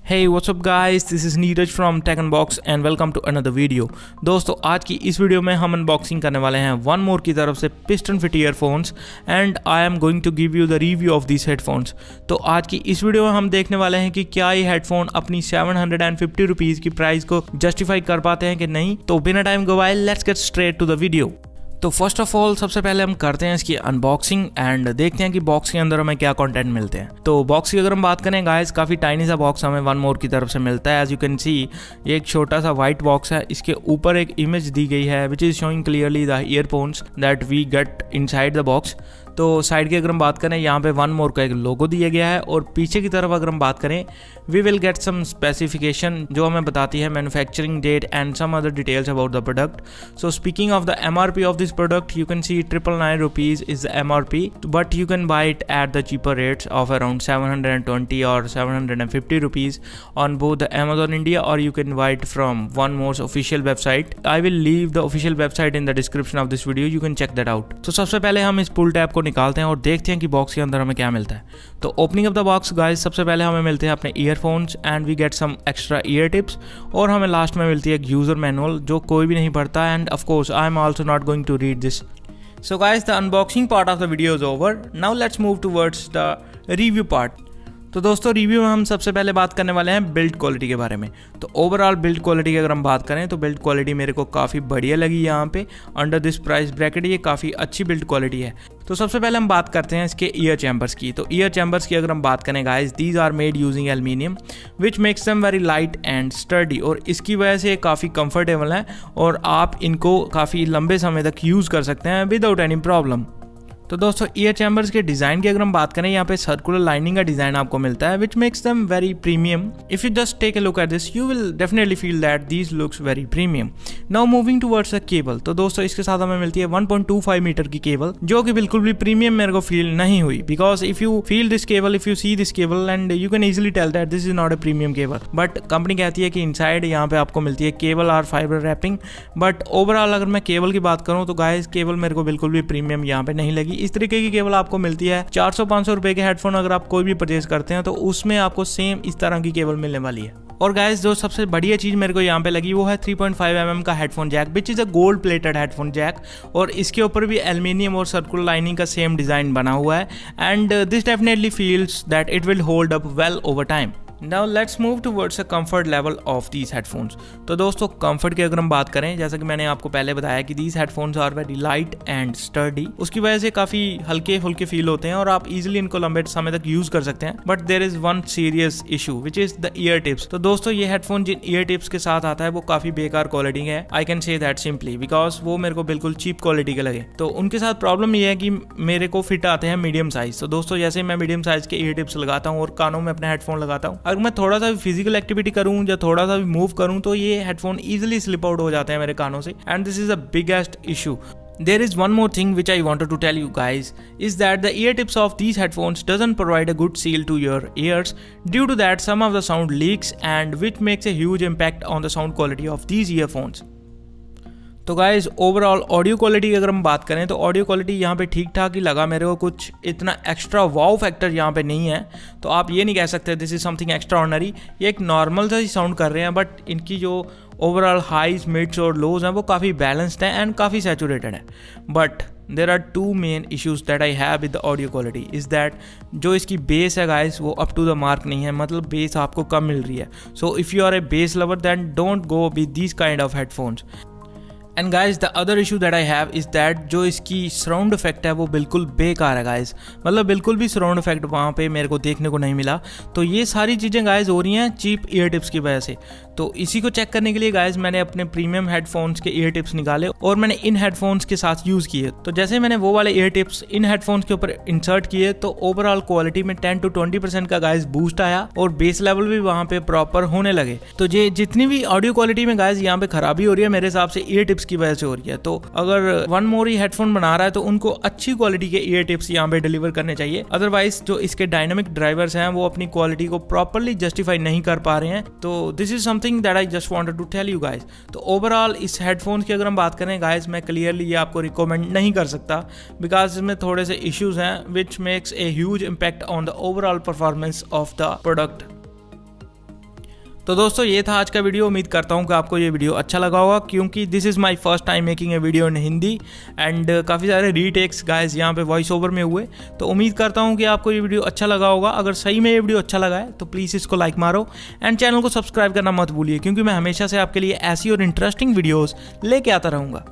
Hey what's up guys, this is Neeraj from Tech Unbox and welcome to another video। दोस्तों आज की इस video में हम अनबॉक्सिंग करने वाले हैं वन मोर की तरफ से piston fit earphones and I am going to give you the review of this headphones. तो आज की इस वीडियो में हम देखने वाले हैं कि क्या ये हेडफोन अपनी 750 रुपीज़ की प्राइस को जस्टिफाई कर पाते हैं कि नहीं। तो बिना टाइम गवाए let's get straight to the video. तो फर्स्ट ऑफ ऑल सबसे पहले हम करते हैं इसकी अनबॉक्सिंग एंड देखते हैं कि बॉक्स के अंदर हमें क्या कंटेंट मिलते हैं। तो बॉक्स की अगर हम बात करें गाइस, काफ़ी टाइनी सा बॉक्स हमें वन मोर की तरफ से मिलता है। एज यू कैन सी ये एक छोटा सा वाइट बॉक्स है, इसके ऊपर एक इमेज दी गई है which is showing clearly the earphones that we get inside the box. तो साइड की अगर हम बात करें यहाँ पे वन मोर का एक लोगो दिया गया है और पीछे की तरफ अगर हम बात करें we will get some specification जो हमें बताती है manufacturing date and some other details about the product. So speaking of the MRP of this product you can see 999 rupees is the MRP, but you can buy it at the cheaper rates of around 720 or 750 rupees on both the Amazon India or you can buy it from One More's official website. I will leave the official website in the description of this video, you can check that out. तो सबसे पहले हम इस पुल tab को निकालते हैं और देखते हैं कि बॉक्स के अंदर हमें क्या मिलता है। तो opening of the box guys, सबसे पहले हमें मिलते हैं अपने earphones and we get some extra ear tips और हमें लास्ट में मिलती है एक यूजर मैनुअल जो कोई भी नहीं पढ़ता and of course I am also not going to read this. So guys, the unboxing part of the video is over. Now let's move towards the review part. तो दोस्तों रिव्यू में हम सबसे पहले बात करने वाले हैं बिल्ड क्वालिटी के बारे में। तो ओवरऑल बिल्ड क्वालिटी की अगर हम बात करें तो बिल्ड क्वालिटी मेरे को काफ़ी बढ़िया लगी। यहाँ पे अंडर दिस प्राइस ब्रैकेट ये काफ़ी अच्छी बिल्ड क्वालिटी है। तो सबसे पहले हम बात करते हैं इसके ईयर चैम्बर्स की। तो ईयर चैम्बर्स की अगर हम बात करें guys, these are made using aluminium which makes them very light and sturdy और इसकी वजह से काफ़ी कंफर्टेबल है और आप इनको काफ़ी लंबे समय तक यूज़ कर सकते हैं विदाउट एनी प्रॉब्लम। तो दोस्तों ईयर चैम्बर्स के डिज़ाइन की अगर हम बात करें, यहाँ पे सर्कुलर लाइनिंग का डिज़ाइन आपको मिलता है which makes them very premium. If you just take a look at this you will definitely feel that these looks very premium. Now moving towards the cable. तो दोस्तों इसके साथ हमें मिलती है 1.25 मीटर की केबल जो कि बिल्कुल भी प्रीमियम मेरे को फील नहीं हुई, because if you feel this cable, if you see this cable and you can easily tell that this is not a premium cable. But company कहती है कि इनसाइड यहाँ पे आपको मिलती है केबल और फाइबर रैपिंग। बट ओवरऑल अगर मैं केबल की बात करूँ तो गाइस केबल मेरे को बिल्कुल भी प्रीमियम यहाँ पे नहीं लगी। इस तरीके की केबल आपको मिलती है 400-500 रुपए के हेडफोन अगर आप कोई भी परचेज करते हैं तो उसमें आपको सेम इस तरह की केबल मिलने वाली है। और गाइस जो सबसे बढ़िया चीज़ मेरे को यहाँ पे लगी वो है 3.5 mm का headphone jack which is a gold plated headphone jack और इसके ऊपर भी एल्यूमिनियम और सर्कुलर लाइनिंग का सेम डिज़ाइन बना हुआ है and this definitely feels that it will hold up well over time. Now let's move towards the comfort level of these headphones। तो दोस्तों कंफर्ट की अगर हम बात करें, जैसा कि मैंने आपको पहले बताया कि these headphones are very light and sturdy, उसकी वजह से काफ़ी हल्के फुल्के फील होते हैं और आप इजीली इनको लंबे समय तक यूज़ कर सकते हैं। But there is one serious issue which is the year tips. तो दोस्तों ये हेडफोन जिन ईयर टिप्स के साथ आता है वो काफ़ी बेकार क्वालिटी है, I can say that simply, because वो मेरे को बिल्कुल चीप क्वालिटी के लगे। तो उनके साथ प्रॉब्लम ये है कि मेरे को फिट आते हैं मीडियम साइज। तो दोस्तों जैसे मैं मीडियम साइज के ईयर टिप्स लगाता हूँ और कानों में अपने हेडफोन लगाता हूँ, अगर मैं थोड़ा सा फिजिकल एक्टिविटी करूं या थोड़ा सा भी मूव करूं तो ये हेडफोन इजीली स्लिप आउट हो जाते हैं मेरे कानों से and this is a biggest issue. There is one more thing which I wanted to tell you guys is that the ear tips of these headphones doesn't provide a good seal to your ears. Due to that some of the sound leaks and which makes a huge impact on the sound quality of these earphones। तो guys overall audio quality की अगर हम बात करें तो audio quality यहाँ पे ठीक ठाक ही लगा मेरे को, कुछ इतना एक्स्ट्रा वाव फैक्टर यहाँ पे नहीं है। तो आप ये नहीं कह सकते this is something extra ordinary, ये एक नॉर्मल सा ही साउंड कर रहे हैं। बट इनकी जो ओवरऑल हाइज मिड्स और लोज हैं वो काफ़ी बैलेंस्ड हैं एंड काफ़ी सैचुरेटेड है। But there are two main issues that I have with the audio quality is that जो इसकी बेस है गाइस वो अप टू द मार्क नहीं है, मतलब बेस आपको कम मिल रही है। So if you are a bass lover then don't go with these kind of headphones. And guys the other issue that I have is that जो इसकी सराउंड इफेक्ट है वो बिल्कुल बेकार है गाइज, मतलब बिल्कुल भी सराउंड इफेक्ट वहाँ पे मेरे को देखने को नहीं मिला। तो ये सारी चीज़ें गाइज हो रही हैं चीप ईयर टिप्स की वजह से। तो इसी को चेक करने के लिए गाइज मैंने अपने प्रीमियम हेडफोन्स के ईयर टिप्स निकाले और मैंने इन हेडफोन्स के साथ यूज़ किए। तो जैसे मैंने वो वाले ईयर टिप्स इन हेडफोन्स के ऊपर इंसर्ट किए तो ओवरऑल क्वालिटी में 10 to 20% का गाइज बूस्ट आया और बेस लेवल भी वहाँ पे प्रॉपर होने लगे। तो ये जितनी भी ऑडियो क्वालिटी में गाइज यहाँ पे खराबी हो रही है मेरे हिसाब से ईयर टिप्स की वजह से हो रही है। तो अगर वन मोर ही हेडफोन बना रहा है तो उनको अच्छी क्वालिटी के ईयर टिप्स यहाँ पे डिलीवर करने चाहिए, अदरवाइज जो इसके डायनामिक ड्राइवर्स हैं वो अपनी क्वालिटी को प्रॉपरली जस्टिफाई नहीं कर पा रहे हैं। तो this is something that I just wanted to tell you guys. तो ओवरऑल इस हेडफोन की अगर हम बात करें गाइज, मैं क्लियरली ये आपको रिकमेंड नहीं कर सकता बिकॉज इसमें थोड़े से इश्यूज हैं which makes a huge impact on the overall performance of the product. तो दोस्तों ये था आज का वीडियो। उम्मीद करता हूँ कि आपको ये वीडियो अच्छा लगा होगा, क्योंकि this is my first time making a video in Hindi and काफ़ी सारे रीटेक्स गाइस यहाँ पे वॉइस ओवर में हुए। तो उम्मीद करता हूँ कि आपको ये वीडियो अच्छा लगा होगा। अगर सही में ये वीडियो अच्छा लगा है तो प्लीज़ इसको लाइक मारो एंड चैनल को सब्सक्राइब करना मत भूलिए, क्योंकि मैं हमेशा से आपके लिए ऐसी और इंटरेस्टिंग वीडियोज़ लेके आता रहूँगा।